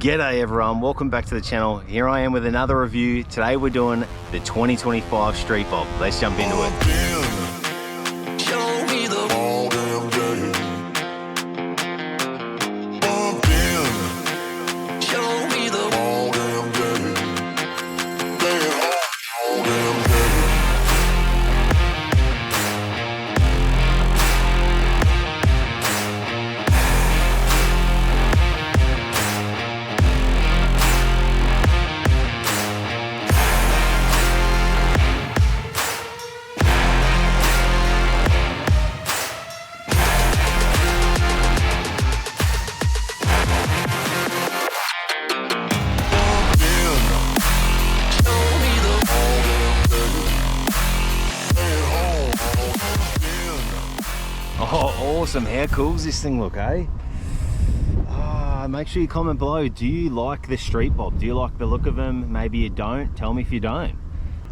G'day everyone, welcome back to the channel. Here I am with another review. Today we're doing the 2025 Street Bob. Let's jump into it. Oh, awesome. How cool does this thing look, eh? Make sure you comment below. Do you like the Street Bob? Do you like the look of them? Maybe you don't. Tell me if you don't.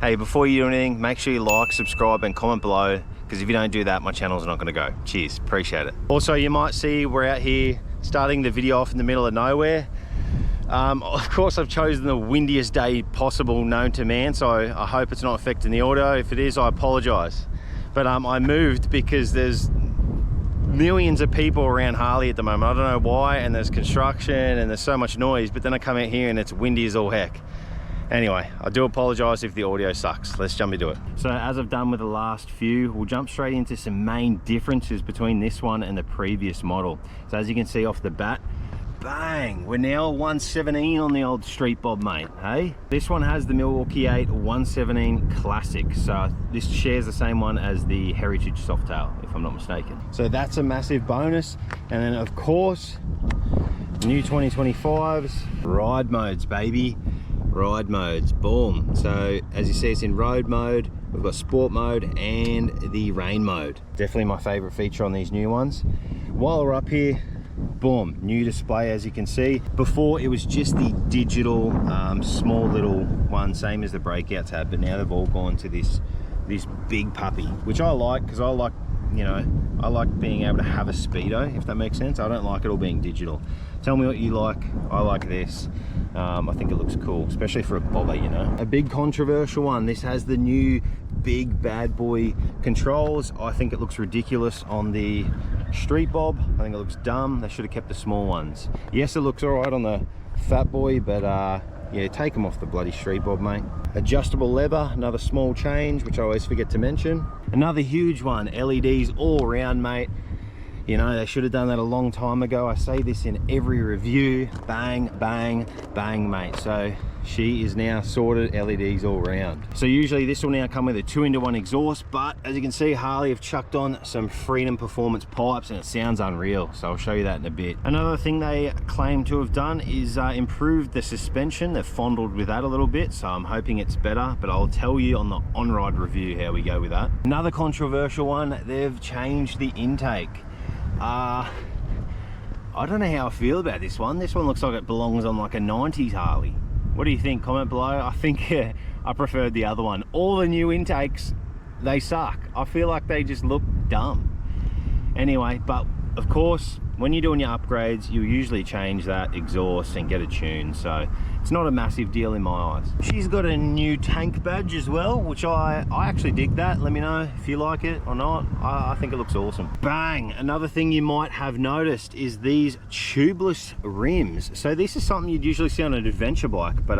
Hey, before you do anything, make sure you like, subscribe, and comment below, because if you don't do that, my channel's not going to go. Cheers. Appreciate it. Also, you might see we're out here starting the video off in the middle of nowhere. Of course, I've chosen the windiest day possible known to man, so I hope it's not affecting the audio. If it is, I apologize. But I moved because there's millions of people around Harley at the moment. I don't know why, and there's construction and there's so much noise, but then I come out here and it's windy as all heck. Anyway, I do apologize if the audio sucks. Let's jump into it. So as I've done with the last few, we'll jump straight into some main differences between this one and the previous model. So as you can see off the bat, bang, we're now 117 on the old Street Bob, mate. Hey, this one has the Milwaukee 8 117 Classic, so this shares the same one as the Heritage Softail, if I'm not mistaken. So that's a massive bonus. And then of course, new 2025s, ride modes, baby. Ride modes, boom. So as you see, it's in road mode, we've got sport mode and the rain mode. Definitely my favorite feature on these new ones. While we're up here, boom, new display. As you can see, before it was just the digital small little one, same as the breakout tab, but now they've all gone to this big puppy, which I like, because I like, you know, I like being able to have a speedo, if that makes sense. I don't like it all being digital. Tell me what you like. I like this. I think it looks cool, especially for a bobber, you know. A big controversial one, this has the new big bad boy controls. I think it looks ridiculous on the Street Bob. I think it looks dumb. They should have kept the small ones. Yes, it looks all right on the fat boy, but yeah, take them off the bloody Street Bob, mate. Adjustable lever, another small change, which I always forget to mention. Another huge one, LEDs all around, mate. You know, they should have done that a long time ago. I say this in every review. Bang, bang, bang, mate. So she is now sorted, LEDs all around. So usually this will now come with a 2-in-1 exhaust, but as you can see, Harley have chucked on some Freedom Performance pipes and it sounds unreal. So I'll show you that in a bit. Another thing they claim to have done is improved the suspension. They've fondled with that a little bit, so I'm hoping it's better, but I'll tell you on the on-ride review how we go with that. Another controversial one, they've changed the intake. I don't know how I feel about this one. This one looks like it belongs on like a 90s Harley. What do you think? Comment below. I think I preferred the other one. All the new intakes, they suck. I feel like they just look dumb. Anyway, but of course, when you're doing your upgrades, you usually change that exhaust and get a tune, so it's not a massive deal in my eyes. She's got a new tank badge as well, which I actually dig that. Let me know if you like it or not. I think it looks awesome. Bang! Another thing you might have noticed is these tubeless rims. So this is something you'd usually see on an adventure bike, but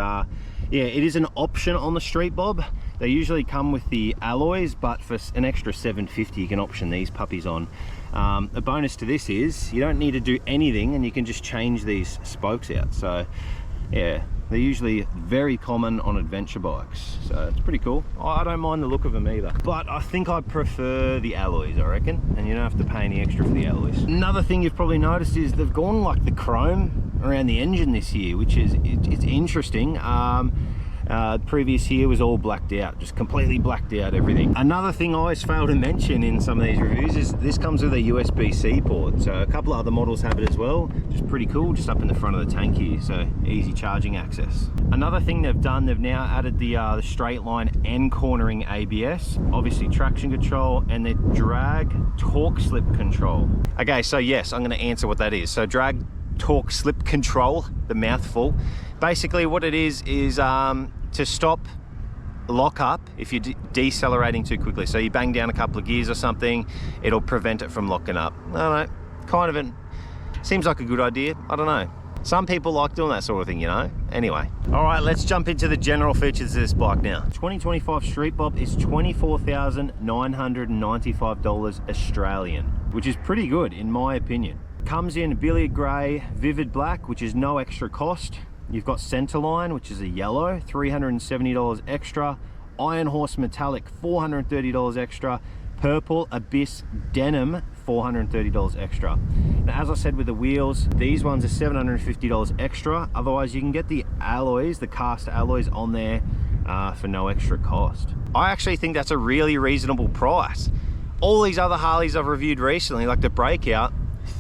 yeah, it is an option on the Street Bob. They usually come with the alloys, but for an extra $750 you can option these puppies on. A bonus to this is you don't need to do anything and you can just change these spokes out. So yeah, they're usually very common on adventure bikes, so it's pretty cool. I don't mind the look of them either, but I think I prefer the alloys, I reckon, and you don't have to pay any extra for the alloys. Another thing you've probably noticed is they've gone like the chrome around the engine this year, which is it's interesting. Previous year was all blacked out, just completely blacked out everything. Another thing I always fail to mention in some of these reviews is this comes with a USB-C port. So a couple of other models have it as well, which is pretty cool, just up in the front of the tank here, so easy charging access. Another thing they've done, they've now added the straight line and cornering ABS, obviously traction control, and the drag torque slip control. Okay, so yes, I'm going to answer what that is. So drag torque slip control, the mouthful. Basically what it is to stop lock up if you're decelerating too quickly. So you bang down a couple of gears or something, it'll prevent it from locking up. I don't know, kind of seems like a good idea. I don't know. Some people like doing that sort of thing, you know. Anyway, all right, let's jump into the general features of this bike now. 2025 Street Bob is $24,995 Australian, which is pretty good in my opinion. Comes in billiard grey, vivid black, which is no extra cost. You've got Centerline, which is a yellow, $370 extra. Iron Horse Metallic, $430 extra. Purple Abyss Denim, $430 extra. Now, as I said with the wheels, these ones are $750 extra. Otherwise, you can get the alloys, the cast alloys on there for no extra cost. I actually think that's a really reasonable price. All these other Harleys I've reviewed recently, like the Breakout,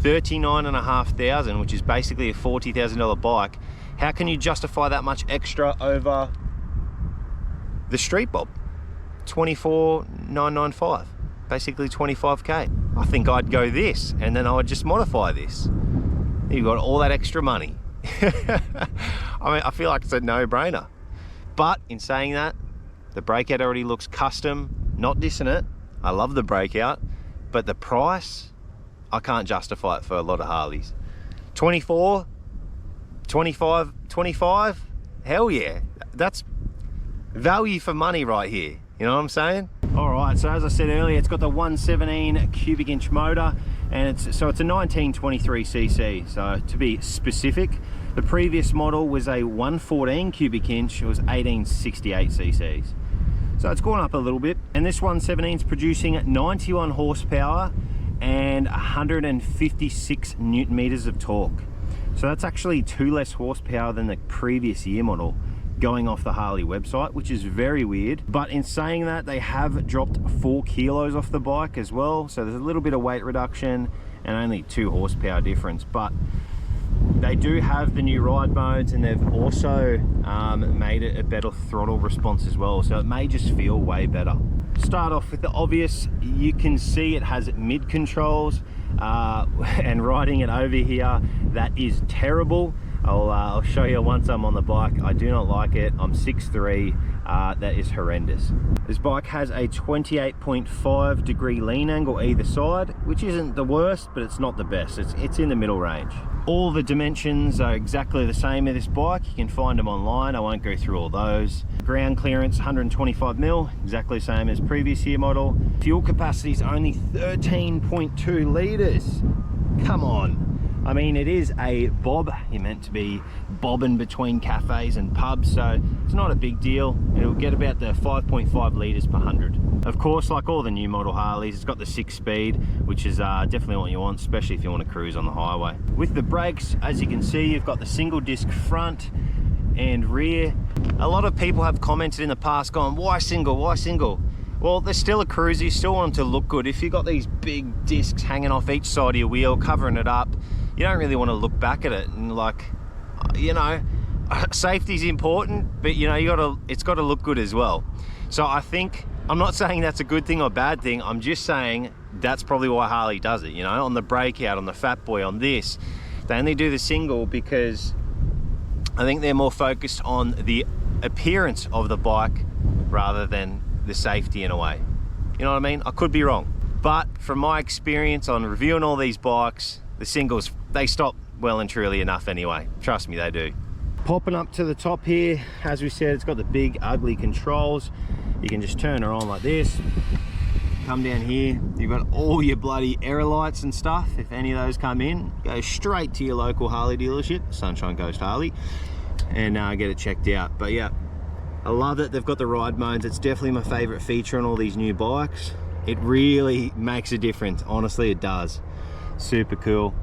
$39,500, which is basically a $40,000 bike. How can you justify that much extra over the Street Bob? $24,995, basically 25K. I think I'd go this, and then I would just modify this. You've got all that extra money. I mean, I feel like it's a no-brainer. But in saying that, the Breakout already looks custom, not dissing it. I love the Breakout, but the price, I can't justify it for a lot of Harleys. 24, 25, 25, hell yeah. That's value for money right here. You know what I'm saying? All right, so as I said earlier, it's got the 117 cubic inch motor, and it's a 1923cc. So to be specific, the previous model was a 114 cubic inch. It was 1868 cc's. So it's gone up a little bit, and this 117 is producing 91 horsepower and 156 newton meters of torque. So that's actually 2 less horsepower than the previous year model, going off the Harley website, which is very weird. But in saying that, they have dropped 4 kilos off the bike as well, so there's a little bit of weight reduction and only 2 horsepower difference. But they do have the new ride modes, and they've also made it a better throttle response as well, so it may just feel way better. Start off with the obvious. You can see it has mid controls, and riding it over here, that is terrible. I'll show you once I'm on the bike. I do not like it. I'm 6'3". That is horrendous. This bike has a 28.5 degree lean angle either side, which isn't the worst, but it's not the best. It's in the middle range. All the dimensions are exactly the same in this bike. You can find them online. I won't go through all those. Ground clearance 125 mil, exactly the same as previous year model. Fuel capacity is only 13.2 litres. Come on. I mean, it is a bob. You're meant to be bobbing between cafes and pubs, so it's not a big deal. It'll get about the 5.5 litres per 100. Of course, like all the new model Harleys, it's got the 6-speed, which is definitely what you want, especially if you want to cruise on the highway. With the brakes, as you can see, you've got the single disc front and rear. A lot of people have commented in the past going, why single, why single? Well, there's still a cruiser, you still want them to look good. If you've got these big discs hanging off each side of your wheel, covering it up, you don't really want to look back at it and, like, you know, safety's important, but you know, it's got to look good as well. So I think, I'm not saying that's a good thing or bad thing, I'm just saying that's probably why Harley does it, you know, on the Breakout, on the Fat Boy, on this. They only do the single because I think they're more focused on the appearance of the bike rather than the safety in a way. You know what I mean? I could be wrong, but from my experience on reviewing all these bikes, the singles, they stop well and truly enough anyway. Trust me, they do. Popping up to the top here, as we said, it's got the big ugly controls. You can just turn her on like this. Come down here, you've got all your bloody error lights and stuff. If any of those come in, go straight to your local Harley dealership, Sunshine Coast Harley, and get it checked out. But yeah, I love it. They've got the ride modes. It's definitely my favorite feature on all these new bikes. It really makes a difference. Honestly, it does. Super cool.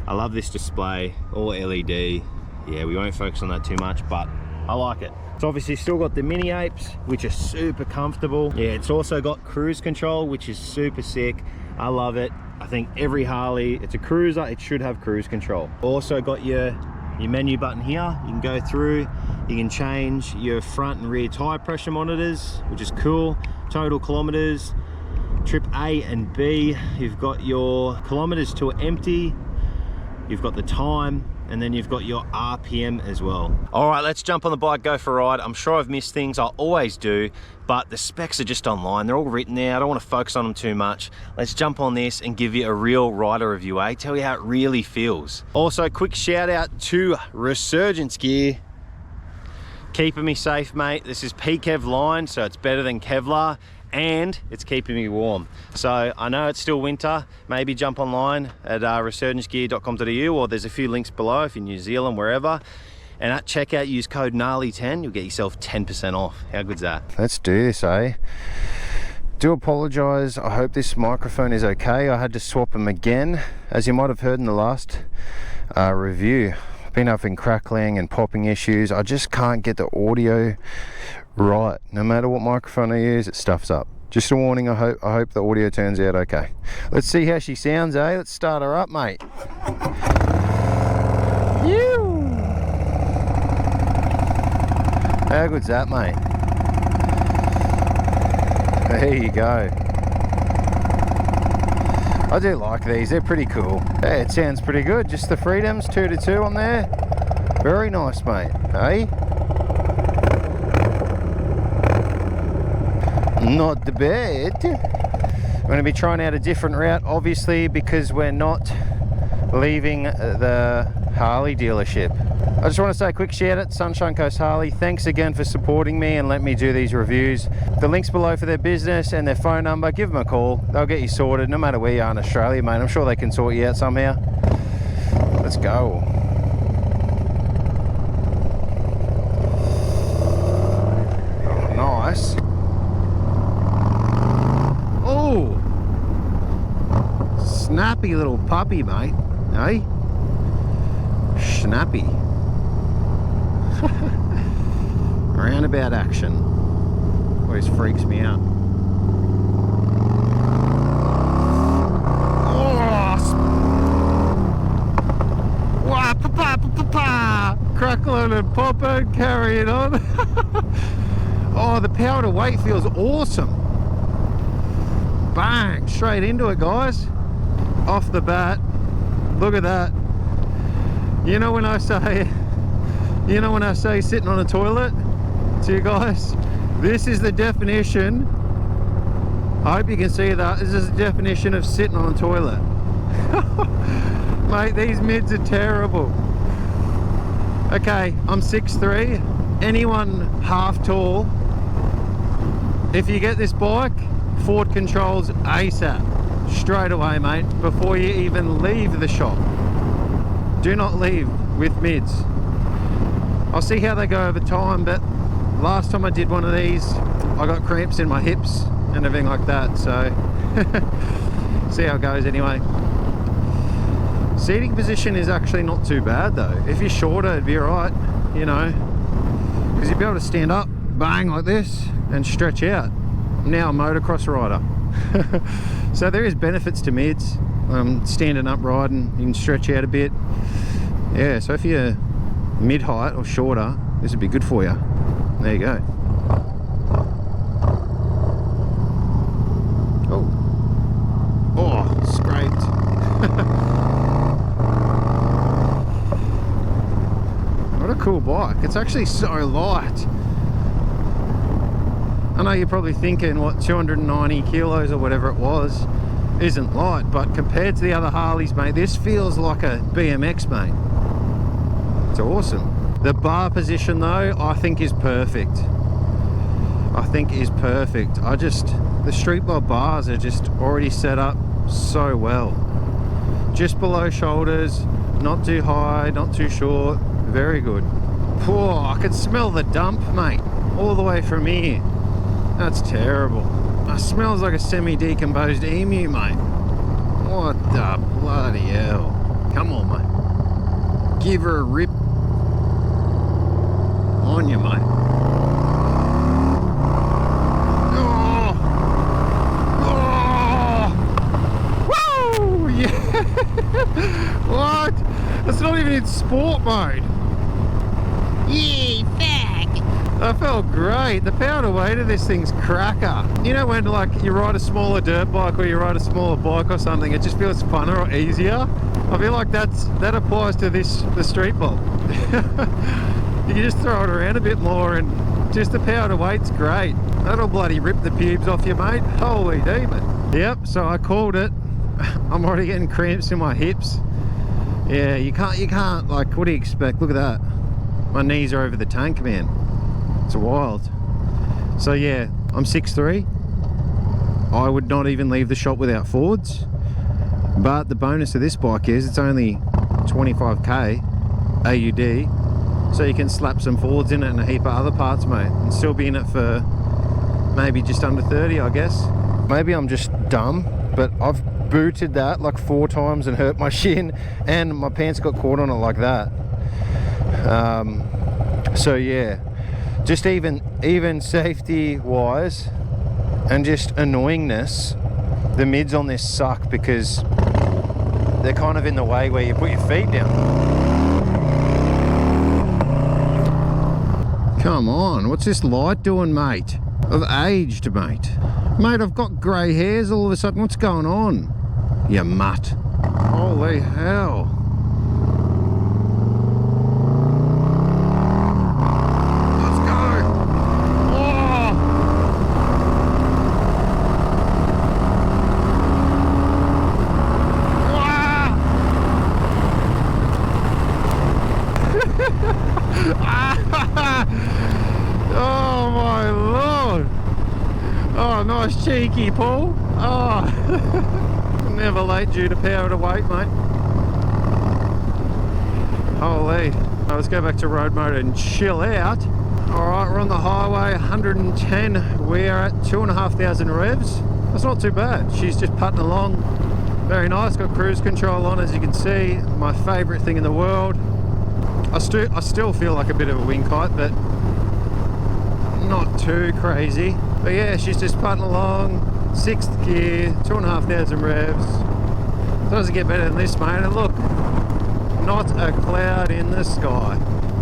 I love this display, all LED. Yeah, we won't focus on that too much, but I like it. It's obviously still got the mini apes, which are super comfortable. Yeah, it's also got cruise control, which is super sick. I love it. I think every Harley, it's a cruiser, it should have cruise control. Also got your menu button here. You can go through, you can change your front and rear tire pressure monitors, which is cool. Total kilometers, trip A and B. You've got your kilometers to empty. You've got the time, and then you've got your RPM as well. All right, let's jump on the bike, go for a ride. I'm sure I've missed things, I always do, but the specs are just online. They're all written there. I don't want to focus on them too much. Let's jump on this and give you a real rider review, eh? Tell you how it really feels. Also, quick shout out to Resurgence gear. Keeping me safe, mate. This is PKev line, so it's better than Kevlar, and it's keeping me warm. So I know it's still winter. Maybe jump online at resurgencegear.com.au, or there's a few links below if you're in New Zealand, wherever. And at checkout, use code Gnarly10. You'll get yourself 10% off. How good's that? Let's do this, eh? Do apologise. I hope this microphone is okay. I had to swap them again, as you might have heard in the last review. I've been having crackling and popping issues. I just can't get the audio right. No matter what microphone I use, it stuffs up. Just a warning, I hope the audio turns out okay. Let's see how she sounds, eh? Let's start her up, mate. How good's that, mate? There you go. I do like these, they're pretty cool. Yeah, it sounds pretty good. Just the freedoms, 2-2 on there. Very nice, mate. Hey? Not the bad. I'm going to be trying out a different route, obviously, because we're not leaving the Harley dealership. I just want to say a quick shout out to Sunshine Coast Harley. Thanks again for supporting me and letting me do these reviews. The link's below for their business and their phone number. Give them a call. They'll get you sorted no matter where you are in Australia, mate. I'm sure they can sort you out somehow. Let's go. Oh, nice. Oh! Snappy little puppy, mate. Hey? Snappy. Roundabout action always freaks me out. Wah, pa, pa, pa, pa, pa. Crackling and popping, carrying on. Oh, the power to weight feels awesome. Bang, straight into it, guys. Off the bat. Look at that. You know when I say sitting on a toilet to you guys, this is the definition. I hope you can see that. This is the definition of sitting on a toilet. Mate, these mids are terrible. Okay, I'm 6'3". Anyone half tall, if you get this bike, Ford controls ASAP. Straight away, mate, before you even leave the shop. Do not leave with mids. I'll see how they go over time, but last time I did one of these, I got cramps in my hips and everything like that, so see how it goes anyway. Seating position is actually not too bad though. If you're shorter, it'd be alright, you know, because you'd be able to stand up, bang, like this, and stretch out. I'm now a motocross rider. So there is benefits to mids. Standing up riding, you can stretch out a bit. Yeah, so if you're mid-height or shorter, this would be good for you. There you go. Oh, scraped. What a cool bike. It's actually so light. I know you're probably thinking, what, 290 kilos or whatever it was isn't light, but compared to the other Harleys, mate, this feels like a BMX, mate. It's awesome. The bar position though, I think is perfect. The Street Bob bars are just already set up so well. Just below shoulders, not too high, not too short, very good. Oh, I can smell the dump, mate, all the way from here. That's terrible. It smells like a semi-decomposed emu, mate. What the bloody hell? Come on, mate. Give her a rip. On you, mate. Oh! Oh! Woo! Yeah! What? That's not even in sport mode. Yeah, fag! That felt great. The power to weight of this thing's cracker. You know when like you ride a smaller dirt bike or you ride a smaller bike or something, it just feels funner or easier? I feel like that applies to the Street Bob. You can just throw it around a bit more, and just the power to weight's great. That'll bloody rip the pubes off you, mate. Holy demon. Yep, so I called it. I'm already getting cramps in my hips. Yeah, you can't, like, what do you expect? Look at that. My knees are over the tank, man. It's wild. So yeah, I'm 6'3". I would not even leave the shop without Fords. But the bonus of this bike is it's only 25k AUD. So you can slap some Fords in it and a heap of other parts, mate, and still be in it for maybe just under 30, I guess. Maybe I'm just dumb, but I've booted that like 4 times and hurt my shin, and my pants got caught on it like that. So yeah, just even safety wise and just annoyingness, the mids on this suck because they're kind of in the way where you put your feet down. Come on, what's this light doing, mate? I've aged, mate. Mate, I've got grey hairs all of a sudden. What's going on? You mutt. Holy hell. Let's go. Oh. Oh my lord. Oh, nice cheeky Paul. Oh. Never late due to power to weight, mate. Holy. Now let's go back to road mode and chill out. Alright, we're on the highway, 110. We're at 2,500 revs. That's not too bad. She's just putting along. Very nice. Got cruise control on, as you can see. My favourite thing in the world. I still feel like a bit of a wing kite, but not too crazy. But yeah, she's just putting along. 6th gear, 2,500 revs. Doesn't get better than this, mate. And look, not a cloud in the sky.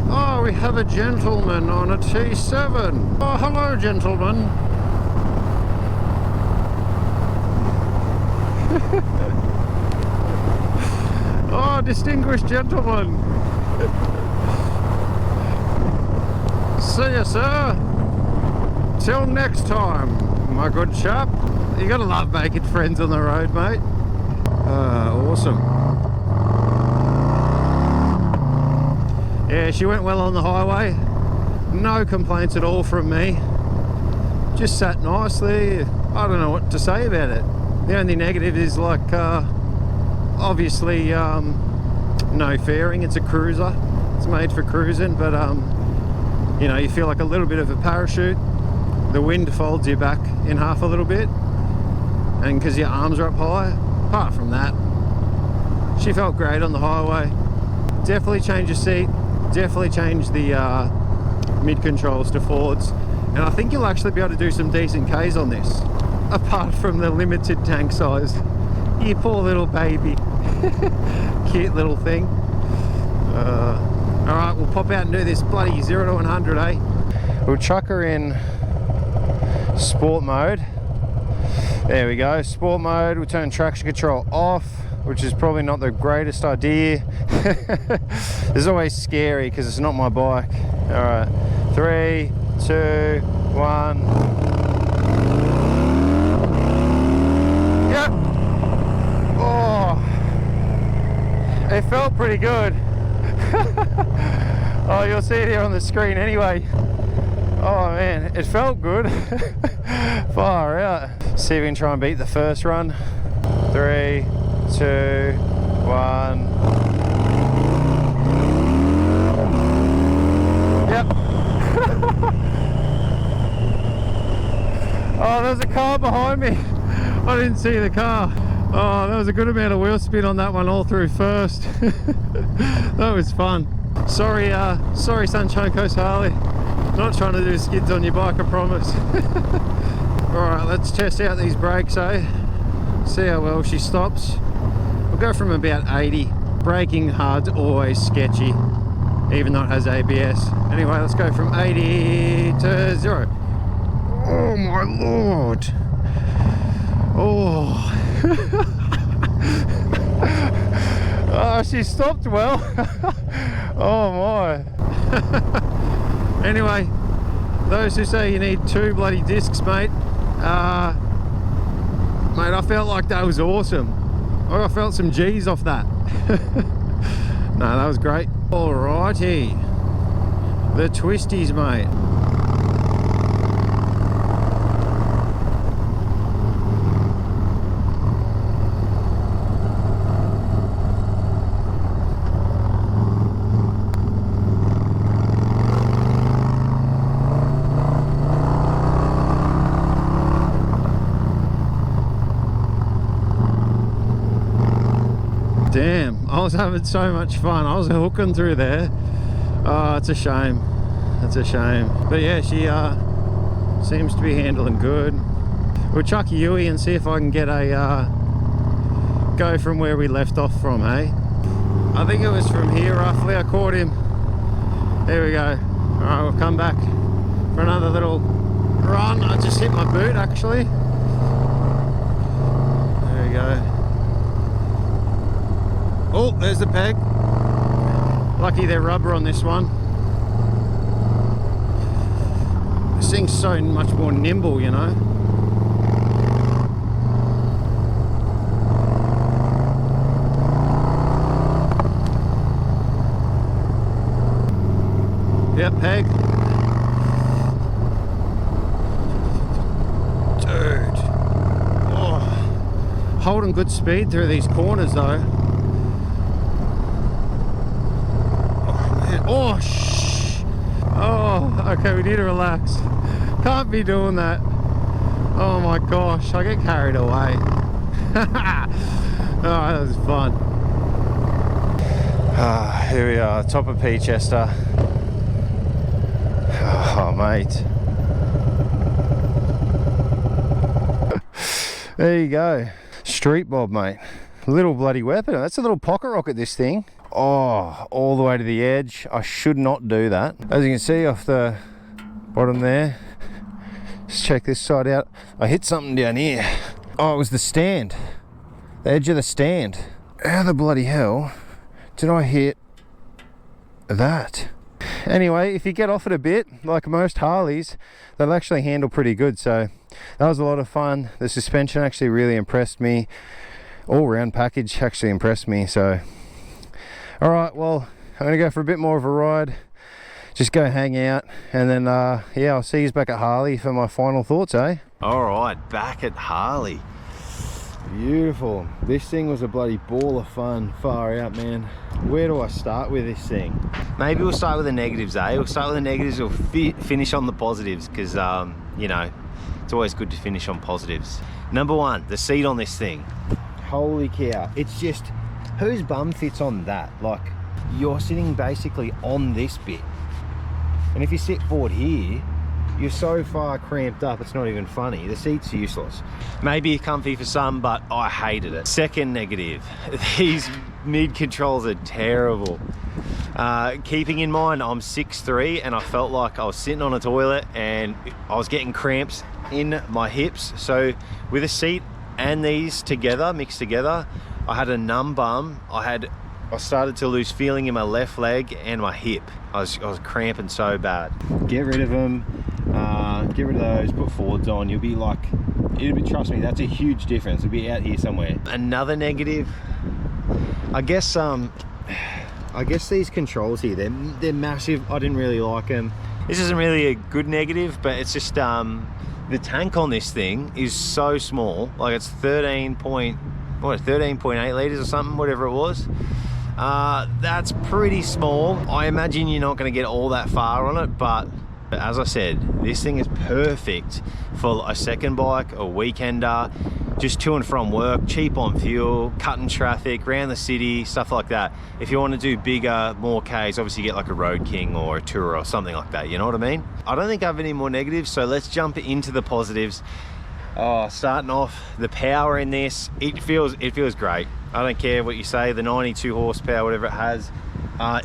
Oh, we have a gentleman on a T7. Oh, hello, gentlemen. Oh, distinguished gentleman. See ya, sir. Till next time, my good chap. You gotta love making friends on the road, mate. Awesome. Yeah, she went well on the highway. No complaints at all from me. Just sat nicely. I don't know what to say about it. The only negative is, like, obviously no fairing. It's a cruiser. It's made for cruising, but you know, you feel like a little bit of a parachute. The wind folds you back in half a little bit, and because your arms are up high. Apart from that, she felt great on the highway. Definitely change your seat, definitely change the mid controls to Fords, and I think you'll actually be able to do some decent Ks on this, apart from the limited tank size. You poor little baby. Cute little thing. Alright, we'll pop out and do this bloody 0 to 100, eh? We'll chuck her in sport mode. There we go, sport mode. We'll turn traction control off, which is probably not the greatest idea. This is always scary because it's not my bike. Alright, 3, 2, 1. Yep. Oh, it felt pretty good. Oh, you'll see it here on the screen anyway. Oh man, it felt good. Far out. See if we can try and beat the first run. 3, 2, 1. Yep. Oh, there's a car behind me. I didn't see the car. Oh, there was a good amount of wheel spin on that one all through first. That was fun. Sorry, sorry Sunshine Coast Harley. Not trying to do skids on your bike, I promise. Alright, let's test out these brakes, eh? See how well she stops. We'll go from about 80. Braking hard's always sketchy, even though it has ABS. Anyway, let's go from 80 to 0. Oh my lord. Oh. Oh, she stopped well. Oh my. Anyway, those who say you need 2 bloody discs, mate, mate, I felt like that was awesome. I felt some G's off that. No, that was great. Alrighty, the twisties, mate. Damn, I was having so much fun. I was hooking through there. Oh, it's a shame. It's a shame. But yeah, she seems to be handling good. We'll chuck a Yui and see if I can get a go from where we left off from, hey? I think it was from here roughly. I caught him. There we go. All right, we'll come back for another little run. I just hit my boot actually. There we go. Oh, there's the peg. Lucky they're rubber on this one. This thing's so much more nimble, you know. Yep, peg. Dude. Oh. Holding good speed through these corners though. Oh, shh. Oh, okay, we need to relax. Can't be doing that. Oh my gosh, I get carried away. Oh, that was fun. Here we are, top of Peachester. Oh, mate. There you go. Street Bob, mate. Little bloody weapon. That's a little pocket rocket, this thing. Oh, all the way to the edge. I should not do that. As you can see off the bottom there, just check this side out. I hit something down here. Oh, it was the stand, the edge of the stand. How the bloody hell did I hit that? Anyway, if you get off it a bit, like most Harleys, they'll actually handle pretty good. So that was a lot of fun. The suspension actually really impressed me. All round package actually impressed me. So all right, well, I'm gonna go for a bit more of a ride, just go hang out, and then yeah, I'll see you back at Harley for my final thoughts, eh? All right, back at Harley. Beautiful. This thing was a bloody ball of fun. Far out, man. Where do I start with this thing? Maybe we'll start with the negatives, eh? We'll start with the negatives, we'll finish on the positives, because you know, it's always good to finish on positives. Number one, the seat on this thing. Holy cow, it's just, whose bum fits on that? Like, you're sitting basically on this bit, and if you sit forward here, you're so far cramped up, it's not even funny. The seat's useless. Maybe comfy for some, but I hated it. Second negative, these mid controls are terrible. Keeping in mind I'm 6'3", and I felt like I was sitting on a toilet and I was getting cramps in my hips. So with a seat and these together, mixed together, I had a numb bum. I started to lose feeling in my left leg and my hip. I was cramping so bad. Get rid of them, get rid of those, put forwards on. You'll be like, trust me, that's a huge difference. It'll be out here somewhere. Another negative, I guess these controls here, they're massive. I didn't really like them. This isn't really a good negative, but it's just the tank on this thing is so small. Like, it's 13.8 litres or something, whatever it was. That's pretty small. I imagine you're not going to get all that far on it, but as I said, this thing is perfect for a second bike, a weekender, just to and from work, cheap on fuel, cutting traffic, around the city, stuff like that. If you want to do bigger, more Ks, obviously get like a Road King or a Tourer or something like that, you know what I mean? I don't think I have any more negatives, so let's jump into the positives. Oh, starting off, the power in this, it feels great. I don't care what you say, the 92 horsepower, whatever it has,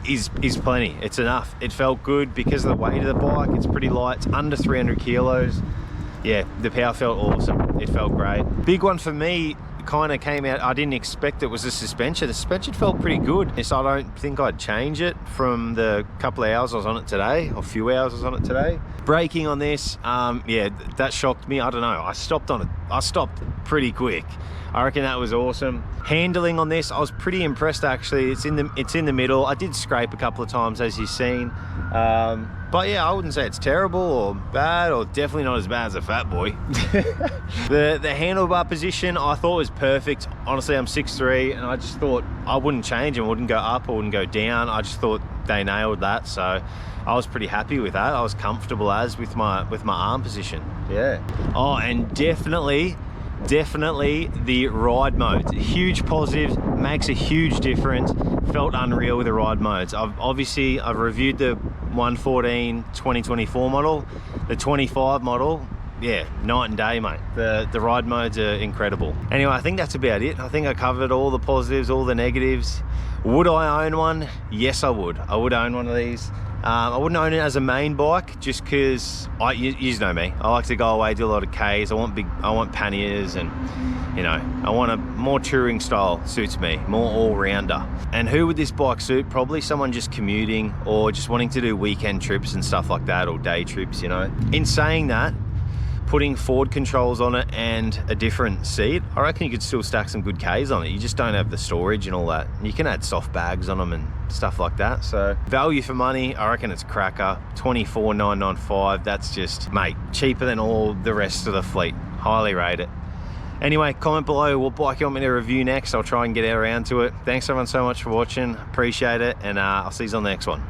is plenty. It's enough. It felt good because of the weight of the bike. It's pretty light, it's under 300 kilos. Yeah, the power felt awesome. It felt great. Big one for me, kind of came out, I didn't expect it, was the suspension. The suspension felt pretty good. So I don't think I'd change it from the couple of hours I was on it today, or few hours I was on it today. Braking on this, yeah, that shocked me. I don't know, I stopped on it. I stopped pretty quick. I reckon that was awesome. Handling on this, I was pretty impressed actually. It's in the middle. I did scrape a couple of times, as you've seen. But yeah, I wouldn't say it's terrible or bad, or definitely not as bad as a Fat Boy. The handlebar position I thought was perfect. Honestly, I'm 6'3", and I just thought I wouldn't change and wouldn't go up or wouldn't go down. I just thought they nailed that, so I was pretty happy with that. I was comfortable with my arm position. Yeah. Oh, and definitely the ride modes, huge positives, makes a huge difference. Felt unreal with the ride modes. I've reviewed the 114 2024 model, the 25 model. Yeah, night and day, mate. The ride modes are incredible. Anyway, I think that's about it. I think I covered all the positives, all the negatives. Would I own one? Yes, I would. I would own one of these. I wouldn't own it as a main bike, just because you know me. I like to go away, do a lot of Ks. I want panniers, and you know, I want a more touring style. Suits me, more all-rounder. And who would this bike suit? Probably someone just commuting or just wanting to do weekend trips and stuff like that, or day trips, you know. In saying that, putting forward controls on it and a different seat, I reckon you could still stack some good Ks on it. You just don't have the storage and all that. You can add soft bags on them and stuff like that. So value for money, I reckon it's cracker. 24,995, that's just, mate, cheaper than all the rest of the fleet. Highly rate it. Anyway, comment below what bike you want me to review next. I'll try and get around to it. Thanks everyone so much for watching. Appreciate it, and I'll see you on the next one.